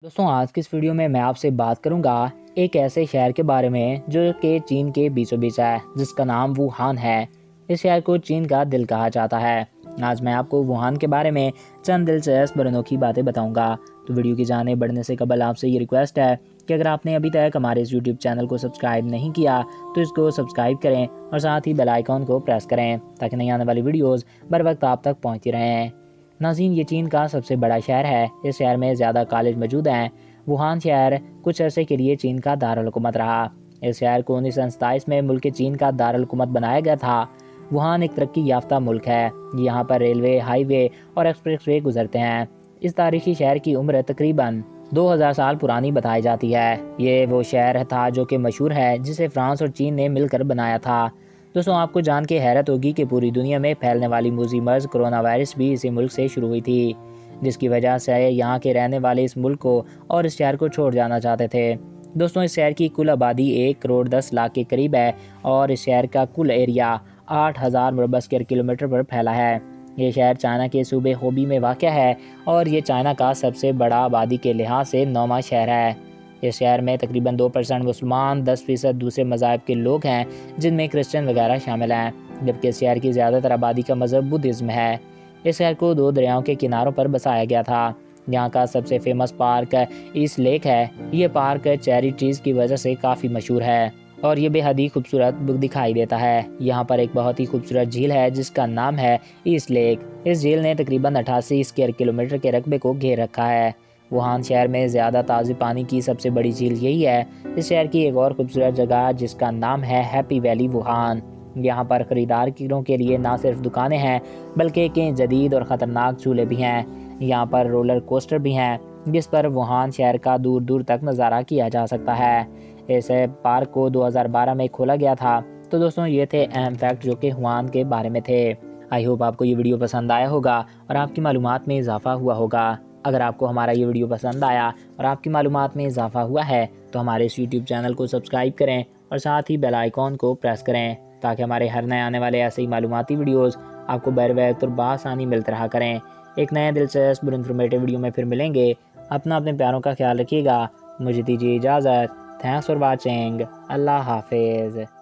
दोस्तों आज की इस वीडियो में मैं आपसे बात करूंगा एक ऐसे शहर के बारे में जो कि चीन के बीचों बीच है, जिसका नाम वुहान है। इस शहर को चीन का दिल कहा जाता है। आज मैं आपको वुहान के बारे में चंद दिलचस्प और अनोखी बातें बताऊंगा। तो वीडियो की जाने बढ़ने से कबल आपसे ये रिक्वेस्ट है कि अगर आपने अभी तक हमारे इस यूट्यूब चैनल को सब्सक्राइब नहीं किया तो इसको सब्सक्राइब करें और साथ ही बेल आइकॉन को प्रेस करें ताकि नई आने वाली वीडियोज़ बर वक्त आप तक पहुँचती रहें। नाज़रीन, ये चीन का सबसे बड़ा शहर है। इस शहर में ज़्यादा कॉलेज मौजूद हैं। वुहान शहर कुछ अरसे के लिए चीन का दारुल हुकूमत रहा। इस शहर को 1927 में मुल्क चीन का दारुल हुकूमत बनाया गया था। वुहान एक तरक्की याफ्ता मुल्क है। यहाँ पर रेलवे, हाईवे और एक्सप्रेसवे गुजरते हैं। इस तारीखी शहर की उम्र तकरीबन 2000 साल पुरानी बताई जाती है। ये वो शहर था जो कि मशहूर है, जिसे फ्रांस और चीन ने मिलकर बनाया था। दोस्तों आपको जान के हैरत होगी कि पूरी दुनिया में फैलने वाली मूजी मर्ज कोरोना वायरस भी इसी मुल्क से शुरू हुई थी, जिसकी वजह से यहाँ के रहने वाले इस मुल्क को और इस शहर को छोड़ जाना चाहते थे। दोस्तों इस शहर की कुल आबादी 1 करोड़ 10 लाख के करीब है और इस शहर का कुल एरिया 8000 मुरबा स्क्वायर किलोमीटर पर फैला है। ये शहर चाइना के सूबे होबी में वाक़या है और ये चाइना का सबसे बड़ा आबादी के लिहाज से 9वां शहर है। इस शहर में तकरीबन 2% मुसलमान, 10% दूसरे मज़ाहब के लोग हैं, जिनमें क्रिश्चियन वगैरह शामिल हैं, जबकि इस शहर की ज़्यादातर आबादी का मज़हब बुद्धिज़्म है। इस शहर को 2 दरियाओं के किनारों पर बसाया गया था। यहाँ का सबसे फेमस पार्क ईस्ट लेक है। ये पार्क चेरी ट्रीज़ की वजह से काफ़ी मशहूर है और ये बेहद ही खूबसूरत दिखाई देता है। यहाँ पर एक बहुत ही खूबसूरत झील है जिसका नाम है ईस्ट लेक। इस झील ने तकरीबन 88 स्क्वायर किलोमीटर के रकबे को घेर रखा है। वुहान शहर में ज़्यादा ताज़ी पानी की सबसे बड़ी झील यही है। इस शहर की एक और खूबसूरत जगह जिसका नाम है हैप्पी वैली वुहान। यहाँ पर ख़रीदारों के लिए ना सिर्फ दुकानें हैं बल्कि कई जदीद और ख़तरनाक झूले भी हैं। यहाँ पर रोलर कोस्टर भी हैं जिस पर वुहान शहर का दूर दूर तक नज़ारा किया जा सकता है। इस पार्क को 2012 में खोला गया था। तो दोस्तों ये थे अहम फैक्ट जो कि वुहान के बारे में थे। आई होप आपको ये वीडियो पसंद आया होगा और आपकी मालूमात में इजाफ़ा हुआ होगा। अगर आपको हमारा ये वीडियो पसंद आया और आपकी मालूमात में इजाफ़ा हुआ है तो हमारे इस यूट्यूब चैनल को सब्सक्राइब करें और साथ ही बेल आइकॉन को प्रेस करें ताकि हमारे हर नए आने वाले ऐसे ही मालूमाती वीडियोज़ आपको बर वक्त और बआसानी मिलते रहा करें। एक नए दिलचस्प और इन्फॉर्मेटिव वीडियो में फिर मिलेंगे। अपने प्यारों का ख्याल रखिएगा। मुझे दीजिए इजाज़त। Thanks for watching. अल्लाह हाफिज़।